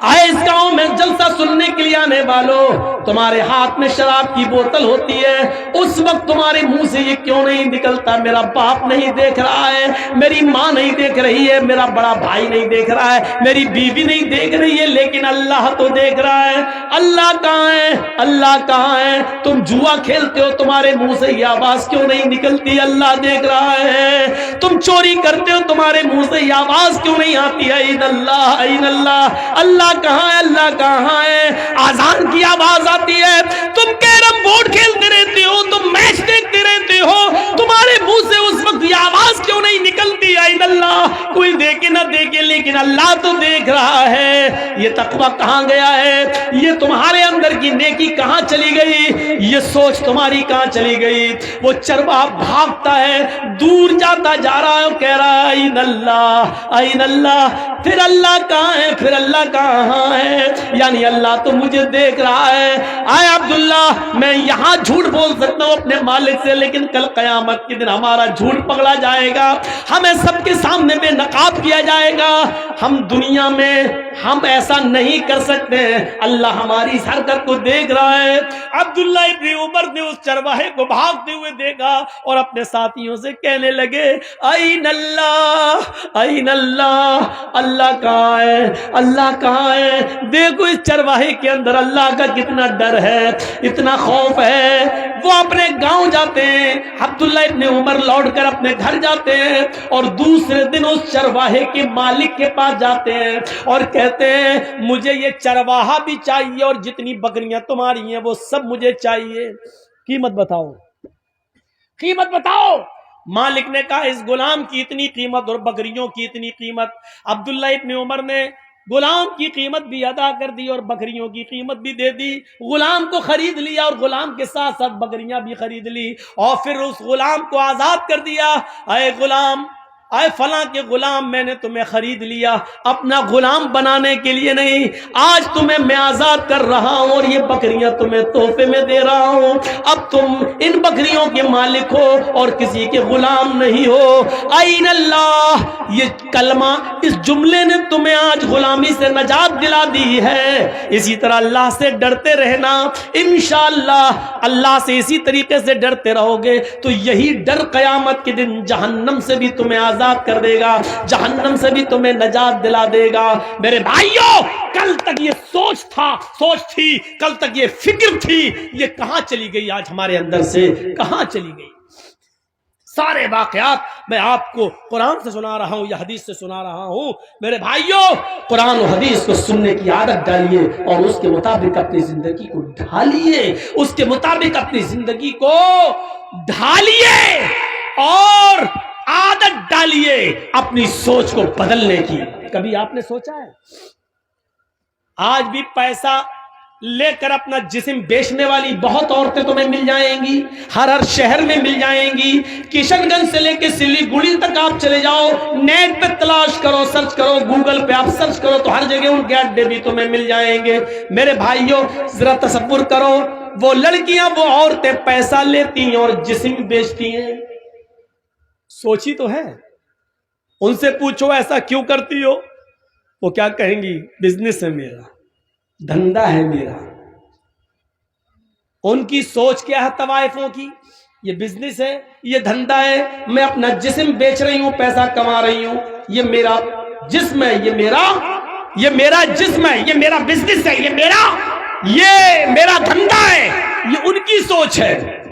آئے اس گاؤں میں جلسہ سننے کے لیے آنے والوں، تمہارے ہاتھ میں شراب کی بوتل ہوتی ہے، اس وقت تمہارے منہ سے یہ کیوں نہیں نکلتا میرا باپ نہیں دیکھ رہا ہے، میری ماں نہیں دیکھ رہی ہے، میرا بڑا بھائی نہیں دیکھ رہا ہے، میری بیوی نہیں دیکھ رہی ہے، لیکن اللہ تو دیکھ رہا ہے۔ اللہ کہاں ہے؟ اللہ کہاں ہے؟ تم جوا کھیلتے ہو، تمہارے منہ سے یہ آواز کیوں نہیں نکلتی؟ اللہ دیکھ رہا ہے۔ تم چوری کرتے ہو، تمہارے منہ سے یہ آواز کیوں نہیں آتی ہے؟ این اللہ، این اللہ۔ اللہ کہاں ہے؟ اللہ کہاں ہے؟ آذان کی آواز آتی ہے، تم کیرم بورڈ کھیلتے رہتے ہو، تم میچ دیکھتے رہتے ہو، تمہارے منہ سے اس وقت یہ آواز کیوں نہیں نکلتی؟ این اللہ۔ کوئی دیکھے نہ دیکھے لیکن اللہ تو دیکھ رہا ہے۔ یہ تقویٰ کہاں گیا ہے؟ یہ تمہارے اندر کی نیکی کہاں چلی گئی؟ یہ سوچ تمہاری کہاں چلی گئی؟ وہ چرواہا بھاگتا ہے، دور جاتا جا رہا ہے، کہہ رہا ہے این اللہ، این اللہ۔ پھر اللہ کہاں ہے؟ پھر اللہ کہاں ہے؟ یعنی اللہ تو مجھے دیکھ رہا ہے۔ آئے عبداللہ، میں یہاں جھوٹ بول سکتا ہوں اپنے مالک سے، لیکن کل قیامت کے دن ہمارا جھوٹ پکڑا جائے گا، ہمیں سب کے سامنے بے نقاب کیا جائے گا۔ ہم دنیا میں ہم ایسا نہیں کر سکتے، اللہ ہماری اس حرکت کو دیکھ رہا ہے۔ عبداللہ ابن عمر نے اس چرواہے کو بھاگتے ہوئے دیکھا اور اپنے ساتھیوں سے کہنے لگے این اللہ، این اللہ۔ اللہ کہاں ہے؟ اللہ کہاں ہے؟ دیکھو اس چرواہے کے اندر اللہ کا کتنا ڈر ہے، اتنا خوف ہے۔ وہ اپنے گاؤں جاتے ہیں، عبداللہ ابن عمر لوٹ کر اپنے گھر جاتے ہیں اور دوسرے دن اس چرواہے کے مالک کے پاس جاتے ہیں اور کہتے ہیں مجھے یہ چرواہا بھی چاہیے اور جتنی بکریاں تمہاری ہیں وہ سب مجھے چاہیے، قیمت بتاؤ، قیمت بتاؤ۔ مالک نے کہا اس غلام کی اتنی قیمت اور بکریوں کی اتنی قیمت۔ عبداللہ ابن عمر نے غلام کی قیمت بھی ادا کر دی اور بکریوں کی قیمت بھی دے دی، غلام کو خرید لیا اور غلام کے ساتھ ساتھ بکریاں بھی خرید لی اور پھر اس غلام کو آزاد کر دیا۔ اے غلام، اے فلاں کے غلام، میں نے تمہیں خرید لیا اپنا غلام بنانے کے لیے نہیں، آج تمہیں میں آزاد کر رہا ہوں اور یہ بکریاں تمہیں تحفے میں دے رہا ہوں، اب تم ان بکریوں کے مالک ہو اور کسی کے غلام نہیں ہو۔ این اللہ، یہ کلمہ، اس جملے نے تمہیں آج غلامی سے نجات دلا دی ہے۔ اسی طرح اللہ سے ڈرتے رہنا، انشاءاللہ اللہ سے اسی طریقے سے ڈرتے رہو گے تو یہی ڈر قیامت کے دن جہنم سے بھی تمہیں آزاد کر دے گا، جہنم سے بھی تمہیں نجات دلا دے گا۔ میرے بھائیوں، کل تک یہ سوچ تھی، کل تک یہ فکر تھی، یہ کہاں چلی گئی؟ آج ہمارے اندر سے کہاں چلی گئی؟ سارے واقعات میں آپ کو قرآن سے سنا رہا ہوں یا حدیث سے سنا رہا ہوں۔ میرے بھائیوں، قرآن و حدیث کو سننے کی عادت ڈالیے اور اس کے مطابق اپنی زندگی کو ڈھالیے، اس کے مطابق اپنی زندگی کو ڈھالیے اور عادت ڈالیے اپنی سوچ کو بدلنے کی۔ کبھی آپ نے سوچا ہے آج بھی پیسہ لے کر اپنا جسم بیچنے والی بہت عورتیں تمہیں مل جائیں گی، ہر شہر میں مل جائیں گی، کشن گنج سے لے کے سلیگوڑی تک آپ چلے جاؤ، نیٹ پہ تلاش کرو، سرچ کرو، گوگل پہ آپ سرچ کرو تو ہر جگہ ان کے اڈے بھی تمہیں مل جائیں گے۔ میرے بھائیوں، ذرا تصور کرو، وہ لڑکیاں، وہ عورتیں پیسہ لیتی ہیں اور جسم بیچتی ہیں۔ سوچی تو ہے؟ ان سے پوچھو ایسا کیوں کرتی ہو، وہ کیا کہیں گی؟ بزنس ہے میرا، دھندا ہے میرا۔ ان کی سوچ کیا ہے طوائفوں کی؟ یہ بزنس ہے، یہ دھندا ہے، میں اپنا جسم بیچ رہی ہوں، پیسہ کما رہی ہوں، یہ میرا جسم ہے، یہ میرا جسم ہے، یہ میرا بزنس ہے، یہ میرا دھندا ہے۔ یہ ان کی سوچ ہے۔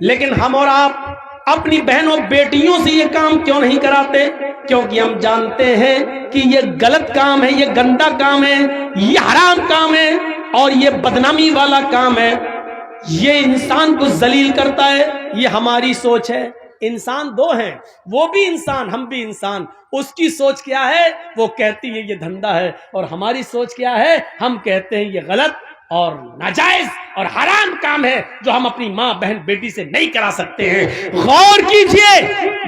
لیکن ہم اور آپ اپنی بہنوں بیٹیوں سے یہ کام کیوں نہیں کراتے؟ کیونکہ ہم جانتے ہیں کہ یہ غلط کام ہے، یہ گندا کام ہے، یہ حرام کام ہے اور یہ بدنامی والا کام ہے، یہ انسان کو ذلیل کرتا ہے۔ یہ ہماری سوچ ہے۔ انسان دو ہیں، وہ بھی انسان، ہم بھی انسان۔ اس کی سوچ کیا ہے؟ وہ کہتی ہے یہ دھندا ہے، اور ہماری سوچ کیا ہے؟ ہم کہتے ہیں یہ غلط اور ناجائز اور حرام کام ہے جو ہم اپنی ماں بہن بیٹی سے نہیں کرا سکتے ہیں۔ غور کیجئے،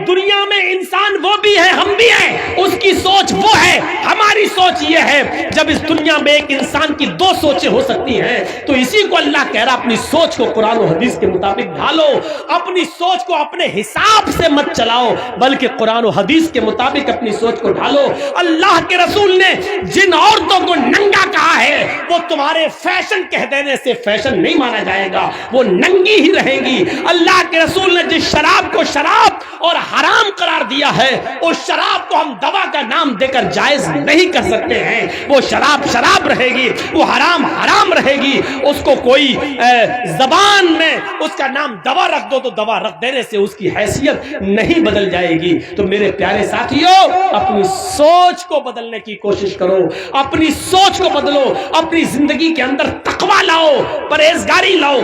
دنیا میں انسان وہ بھی ہے، ہم بھی ہیں، اس کی سوچ وہ ہے، ہماری سوچ یہ ہے۔ جب اس دنیا میں ایک انسان کی دو سوچیں ہو سکتی ہیں تو اسی کو اللہ کہہ رہا اپنی سوچ کو قرآن و حدیث کے مطابق ڈھالو، اپنی سوچ کو اپنے حساب سے مت چلاؤ بلکہ قرآن و حدیث کے مطابق اپنی سوچ کو ڈھالو۔ اللہ کے رسول نے جن عورتوں کو ننگا کہا ہے وہ تمہارے فیشن کہہ دینے سے فیشن نہیں مانا جائے گا، وہ ننگی ہی رہیں گی۔ اللہ کے رسول نے جس شراب کو شراب اور حرام قرار دیا ہے اس شراب کو ہم دوا کا نام دے کر جائز نہیں کر سکتے ہیں۔ وہ شراب شراب رہے گی، وہ حرام حرام رہے گی، اس کو کوئی زبان میں اس کا نام دوا رکھ دو تو دوا رکھ دینے سے اس کی حیثیت نہیں بدل جائے گی۔ تو میرے پیارے ساتھیوں، اپنی سوچ کو بدلنے کی کوشش کرو، اپنی سوچ کو بدلو، اپنی زندگی کے اندر تقویٰ لاؤ، پرہیزگاری لاؤ۔